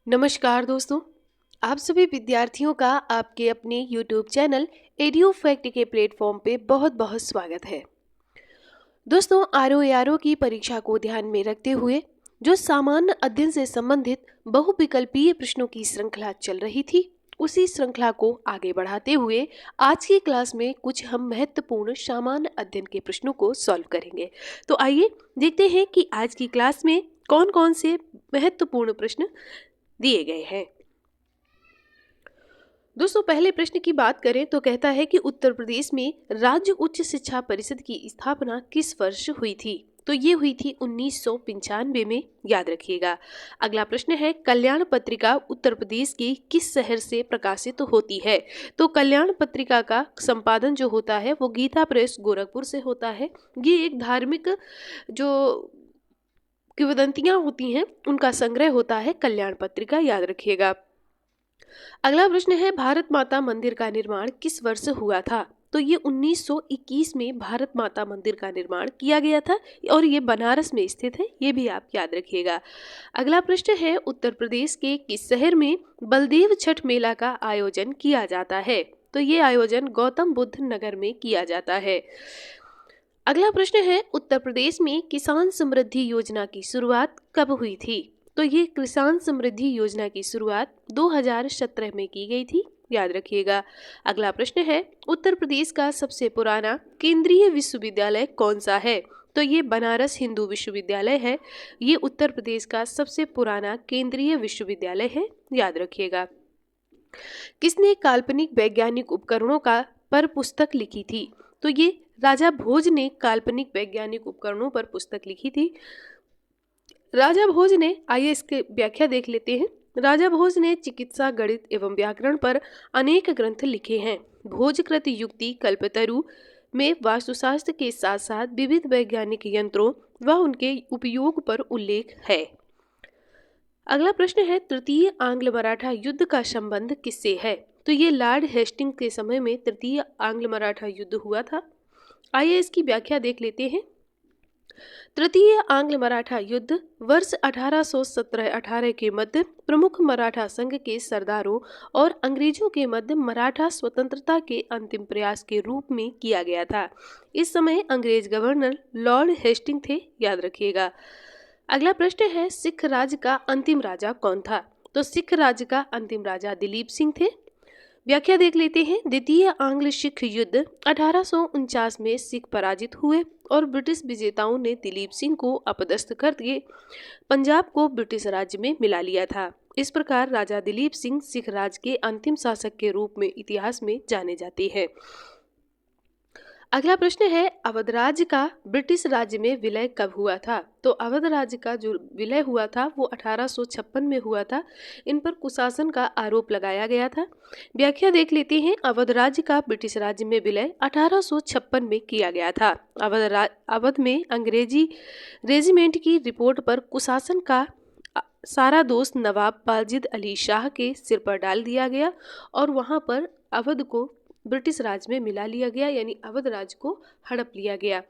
नमस्कार दोस्तों। आप सभी विद्यार्थियों का आपके अपने YouTube चैनल एड्यू फैक्ट के प्लेटफॉर्म पे बहुत बहुत स्वागत है। दोस्तों, आरओ की परीक्षा को ध्यान में रखते हुए जो सामान्य अध्ययन से संबंधित बहुविकल्पीय प्रश्नों की श्रृंखला चल रही थी, उसी श्रृंखला को आगे बढ़ाते हुए आज की क्लास में कुछ हम महत्वपूर्ण सामान्य अध्ययन के प्रश्नों को सॉल्व करेंगे। तो आइए देखते हैं कि आज की क्लास में कौन कौन से महत्वपूर्ण प्रश्न दिए गए हैं। दोस्तों, पहले प्रश्न की बात करें तो कहता है कि उत्तर प्रदेश में राज्य उच्च शिक्षा परिषद की स्थापना किस वर्ष हुई थी। तो ये हुई थी 1995 में, याद रखिएगा। अगला प्रश्न है, कल्याण पत्रिका उत्तर प्रदेश के किस शहर से प्रकाशित होती है। तो कल्याण पत्रिका का संपादन जो होता है वो गीता प्रेस गोरखपुर से होता है। ये एक धार्मिक जो किंवदंतियां होती हैं उनका संग्रह होता है कल्याण पत्रिका, याद रखिएगा। अगला प्रश्न है, भारत माता मंदिर का निर्माण किस वर्ष हुआ था। तो ये 1921 में भारत माता मंदिर का निर्माण किया गया था और ये बनारस में स्थित है, ये भी आप याद रखिएगा। अगला प्रश्न है, उत्तर प्रदेश के किस शहर में बलदेव छठ मेला का आयोजन किया जाता है। तो ये आयोजन गौतम बुद्ध नगर में किया जाता है। अगला प्रश्न है, उत्तर प्रदेश में किसान समृद्धि योजना की शुरुआत कब हुई थी। तो ये किसान समृद्धि योजना की शुरुआत 2017 में की गई थी, याद रखिएगा। अगला प्रश्न है, उत्तर प्रदेश का सबसे पुराना केंद्रीय विश्वविद्यालय कौन सा है। तो ये बनारस हिंदू विश्वविद्यालय है। ये उत्तर प्रदेश का सबसे पुराना केंद्रीय विश्वविद्यालय है, याद रखिएगा। किसने काल्पनिक वैज्ञानिक उपकरणों का पर पुस्तक लिखी थी। तो ये राजा भोज ने काल्पनिक वैज्ञानिक उपकरणों पर पुस्तक लिखी थी। राजा भोज ने, आइए इसके व्याख्या देख लेते हैं। राजा भोज ने चिकित्सा, गणित एवं व्याकरण पर अनेक ग्रंथ लिखे हैं। भोजकृत युक्ति कल्पतरु में वास्तुशास्त्र के साथ साथ विविध वैज्ञानिक यंत्रों व उनके उपयोग पर उल्लेख है। अगला प्रश्न है, तृतीय आंग्ल मराठा युद्ध का संबंध किससे है। तो ये लॉर्ड हेस्टिंग के समय में तृतीय आंग्ल मराठा युद्ध हुआ था। आइए इसकी व्याख्या देख लेते हैं। तृतीय आंग्ल मराठा युद्ध वर्ष 1817-18 के मध्य प्रमुख मराठा संघ के सरदारों और अंग्रेजों के मध्य मराठा स्वतंत्रता के अंतिम प्रयास के रूप में किया गया था। इस समय अंग्रेज गवर्नर लॉर्ड हेस्टिंग थे, याद रखिएगा। अगला प्रश्न है, सिख राज्य का अंतिम राजा कौन था। तो सिख राज्य का अंतिम राजा दिलीप सिंह थे। व्याख्या देख लेते हैं। द्वितीय आंग्ल सिख युद्ध 1849 में सिख पराजित हुए और ब्रिटिश विजेताओं ने दिलीप सिंह को अपदस्थ करके पंजाब को ब्रिटिश राज्य में मिला लिया था। इस प्रकार राजा दिलीप सिंह सिख राज्य के अंतिम शासक के रूप में इतिहास में जाने जाते हैं। अगला प्रश्न है, अवध राज्य का ब्रिटिश राज्य में विलय कब हुआ था। तो अवध राज्य का जो विलय हुआ था वो 1856 में हुआ था। इन पर कुशासन का आरोप लगाया गया था। व्याख्या देख लेते हैं। अवध राज्य का ब्रिटिश राज्य में विलय 1856 में किया गया था। अवध में अंग्रेजी रेजिमेंट की रिपोर्ट पर कुशासन का सारा दोष नवाब वाजिद अली शाह के सिर पर डाल दिया गया और वहां पर अवध को ब्रिटिश राज में मिला लिया गया, यानी अवध राज्य को हड़प लिया गया।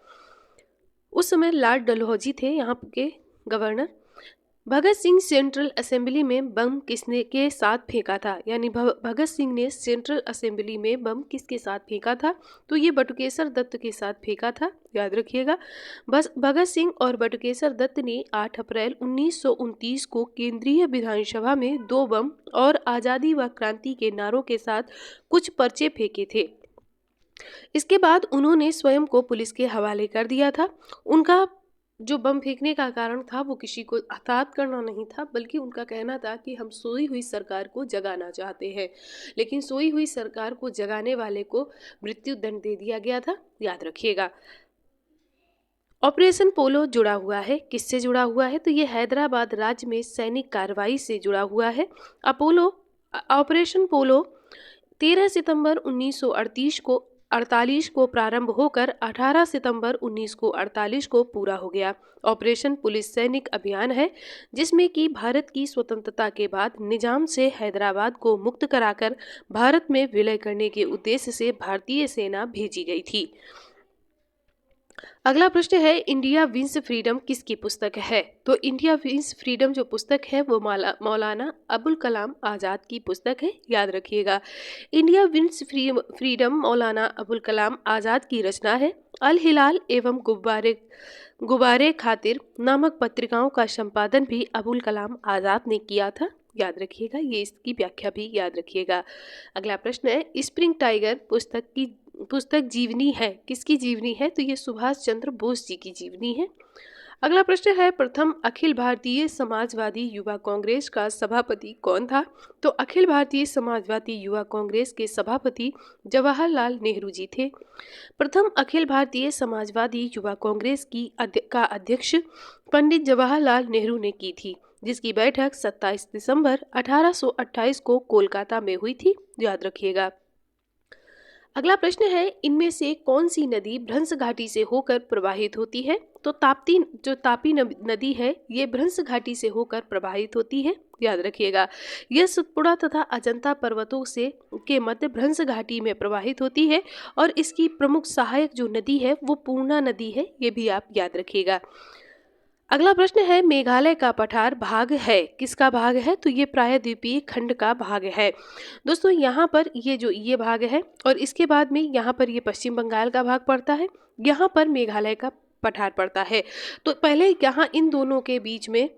उस समय लॉर्ड डलहौजी थे यहाँ के governor. Bhagat Singh central assembly में बम किसने के साथ फेंका था, यानी भगत सिंह ने सेंट्रल असेंबली में बम किसके साथ फेंका था। तो ये बटुकेश्वर दत्त के साथ फेंका था, याद रखिएगा। बस भगत सिंह और बटुकेश्वर दत्त ने 8 अप्रैल 1929 को केंद्रीय विधानसभा में 2 बम और आज़ादी व क्रांति के नारों के साथ कुछ पर्चे फेंके थे। इसके बाद उन्होंने स्वयं को पुलिस के हवाले कर दिया था। उनका जो बम फेंकने का कारण था वो किसी को हताहत करना नहीं था, बल्कि उनका कहना था कि हम सोई हुई सरकार को जगाना चाहते हैं। लेकिन सोई हुई सरकार को जगाने वाले को मृत्यु दंड दे दिया गया था, याद रखिएगा। ऑपरेशन पोलो जुड़ा हुआ है, किससे जुड़ा हुआ है। तो ये हैदराबाद राज्य में सैनिक कार्रवाई से जुड़ा हुआ है। ऑपरेशन पोलो 13 सितंबर 1948 को प्रारंभ होकर 18 सितंबर 1948 को पूरा हो गया। ऑपरेशन पुलिस सैनिक अभियान है जिसमें कि भारत की स्वतंत्रता के बाद निजाम से हैदराबाद को मुक्त कराकर भारत में विलय करने के उद्देश्य से भारतीय सेना भेजी गई थी। अगला प्रश्न है, इंडिया विंस फ्रीडम किसकी पुस्तक है? तो इंडिया विंस फ्रीडम जो पुस्तक है वो मौलाना अबुल कलाम आज़ाद की पुस्तक है, याद रखिएगा। India wins freedom Maulana Abul Kalam Azad की रचना है। अल हिलाल एवं गुब्बारे खातिर नामक पत्रिकाओं का संपादन भी अबुल कलाम आज़ाद ने किया था, याद रखिएगा। ये इसकी व्याख्या भी याद रखिएगा। अगला प्रश्न है, स्प्रिंग टाइगर पुस्तक जीवनी है, किसकी जीवनी है? तो ये सुभाष चंद्र बोस जी की जीवनी है। अगला प्रश्न है, प्रथम अखिल भारतीय समाजवादी युवा कांग्रेस का सभापति कौन था? तो अखिल भारतीय समाजवादी युवा कांग्रेस के सभापति जवाहरलाल नेहरू जी थे। प्रथम अखिल भारतीय समाजवादी युवा कांग्रेस का अध्यक्ष पंडित जवाहरलाल नेहरू ने की थी, जिसकी बैठक 27 दिसंबर 1828 को कोलकाता में हुई थी, याद रखिएगा। अगला प्रश्न है, इनमें से कौन सी नदी भ्रंश घाटी से होकर प्रवाहित होती है? तो तापी नदी है, ये भ्रंश घाटी से होकर प्रवाहित होती है, याद रखिएगा। यह सतपुड़ा तथा अजंता पर्वतों से के मध्य भ्रंश घाटी में प्रवाहित होती है और इसकी प्रमुख सहायक जो नदी है वो पूर्णा नदी है, ये भी आप याद रखिएगा। अगला प्रश्न है, मेघालय का पठार भाग है, किसका भाग है? तो ये प्रायद्वीपीय खंड का भाग है। दोस्तों यहाँ पर ये भाग है और इसके बाद में यहाँ पर ये पश्चिम बंगाल का भाग पड़ता है, यहाँ पर मेघालय का पठार पड़ता है। तो पहले यहाँ इन दोनों के बीच में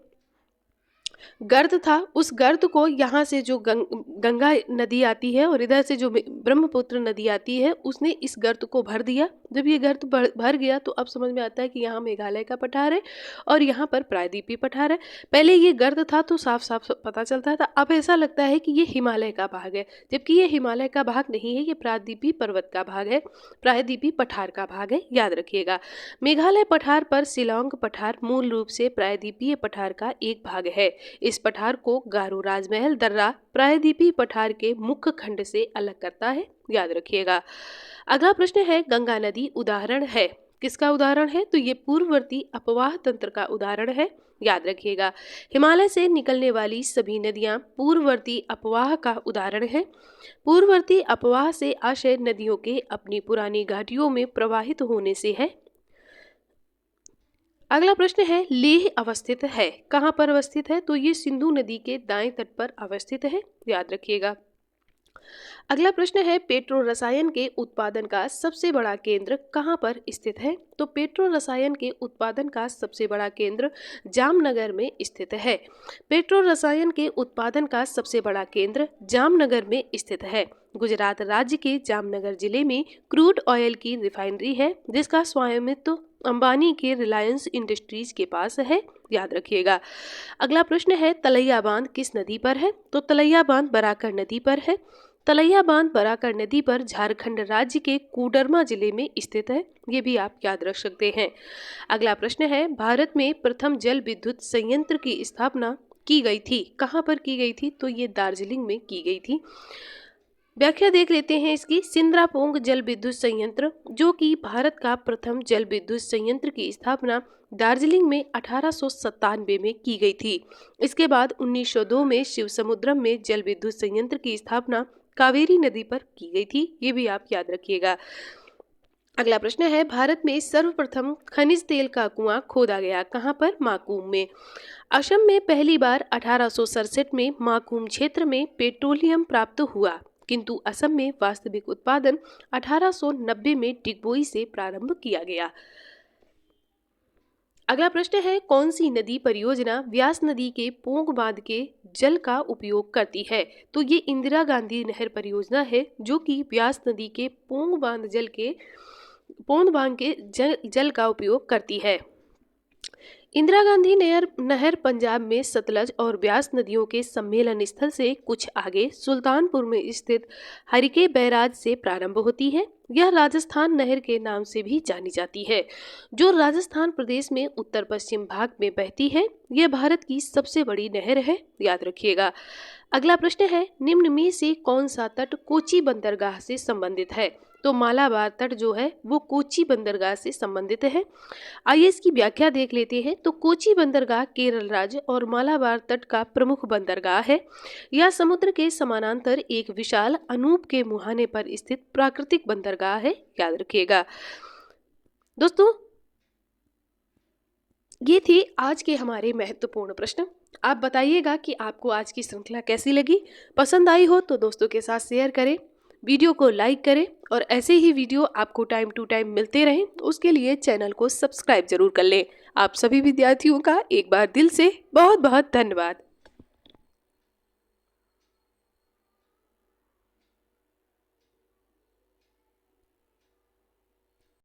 गर्त था, उस गर्त को यहाँ से जो गंगा नदी आती है और इधर से जो ब्रह्मपुत्र नदी आती है, उसने इस गर्त को भर दिया। जब ये गर्त भर गया तो अब समझ में आता है कि यहाँ मेघालय का पठार है और यहाँ पर प्रायद्वीपीय पठार है। पहले ये गर्त था तो साफ साफ पता चलता था, अब ऐसा लगता है कि ये हिमालय का भाग है, जबकि ये हिमालय का भाग नहीं है, ये प्रायद्वीपीय पर्वत का भाग है, प्रायद्वीपीय पठार का भाग है, याद रखिएगा। मेघालय पठार पर शिलांग पठार मूल रूप से प्रायद्वीपीय पठार का एक भाग है। इस पठार को गारो राजमहल दर्रा प्रायद्वीपीय पठार के मुख्य खंड से अलग करता है, याद रखिएगा। अगला प्रश्न है, गंगा नदी उदाहरण है, किसका उदाहरण है? तो ये पूर्ववर्ती अपवाह तंत्र का उदाहरण है, याद रखिएगा। हिमालय से निकलने वाली सभी नदियां पूर्ववर्ती अपवाह का उदाहरण है। पूर्ववर्ती अपवाह से आशय नदियों के अपनी पुरानी घाटियों में प्रवाहित होने से है। अगला प्रश्न है, लेह अवस्थित है, कहाँ पर अवस्थित है? तो ये सिंधु नदी के दाएं तट पर अवस्थित है, याद रखिएगा। अगला प्रश्न है, पेट्रो रसायन के उत्पादन का सबसे बड़ा केंद्र कहाँ पर स्थित है? तो पेट्रो रसायन के उत्पादन का सबसे बड़ा केंद्र जामनगर में स्थित है। पेट्रो रसायन के उत्पादन का सबसे बड़ा केंद्र जामनगर में स्थित है। गुजरात राज्य के जामनगर जिले में क्रूड ऑयल की रिफाइनरी है, जिसका स्वामित्व अंबानी के रिलायंस इंडस्ट्रीज के पास है, याद रखिएगा। अगला प्रश्न है, तलैया बांध किस नदी पर है? तो तलैया बांध बराकर नदी पर है। तलैया बांध बराकर नदी पर झारखंड राज्य के कोडरमा जिले में स्थित है, ये भी आप याद रख सकते हैं। अगला प्रश्न है, भारत में प्रथम जल विद्युत संयंत्र की स्थापना की गई थी, कहाँ पर की गई थी? तो ये दार्जिलिंग में की गई थी। व्याख्या देख लेते हैं इसकी। सिंद्रापोंग जल विद्युत संयंत्र, जो कि भारत का प्रथम जल विद्युत संयंत्र की स्थापना दार्जिलिंग में 1897 में की गई थी। इसके बाद 1902 में शिवसमुद्रम में जल विद्युत संयंत्र की स्थापना कावेरी नदी पर की गई थी, ये भी आप याद रखिएगा। अगला प्रश्न है, भारत में सर्वप्रथम खनिज तेल का कुआं खोदा गया, कहाँ पर? माकूम में। असम में पहली बार 1867 में माकूम क्षेत्र में पेट्रोलियम प्राप्त हुआ, किंतु असम में वास्तविक उत्पादन 1890 में डिगबोई से प्रारंभ किया गया। अगला प्रश्न है, कौन सी नदी परियोजना व्यास नदी के पोंग बांध के जल का उपयोग करती है? तो ये इंदिरा गांधी नहर परियोजना है, जो कि व्यास नदी के पोंग बांध के जल का उपयोग करती है। इंदिरा गांधी नहर पंजाब में सतलज और ब्यास नदियों के सम्मेलन स्थल से कुछ आगे सुल्तानपुर में स्थित हरिके बैराज से प्रारंभ होती है। यह राजस्थान नहर के नाम से भी जानी जाती है, जो राजस्थान प्रदेश में उत्तर पश्चिम भाग में बहती है। यह भारत की सबसे बड़ी नहर है, याद रखिएगा। अगला प्रश्न है, निम्न में से कौन सा तट कोची बंदरगाह से संबंधित है? तो मालाबार तट जो है वो कोची बंदरगाह से संबंधित है। आइए इसकी व्याख्या देख लेते हैं। तो कोची बंदरगाह केरल राज्य और मालाबार तट का प्रमुख बंदरगाह है। यह समुद्र के समानांतर एक विशाल अनूप के मुहाने पर स्थित प्राकृतिक बंदरगाह है, याद रखिएगा। दोस्तों, ये थे आज के हमारे महत्वपूर्ण प्रश्न। आप बताइएगा कि आपको आज की श्रृंखला कैसी लगी। पसंद आई हो तो दोस्तों के साथ शेयर करें, वीडियो को लाइक करें और ऐसे ही वीडियो आपको टाइम टू टाइम मिलते रहें उसके लिए चैनल को सब्सक्राइब जरूर कर लें। आप सभी विद्यार्थियों का एक बार दिल से बहुत बहुत धन्यवाद।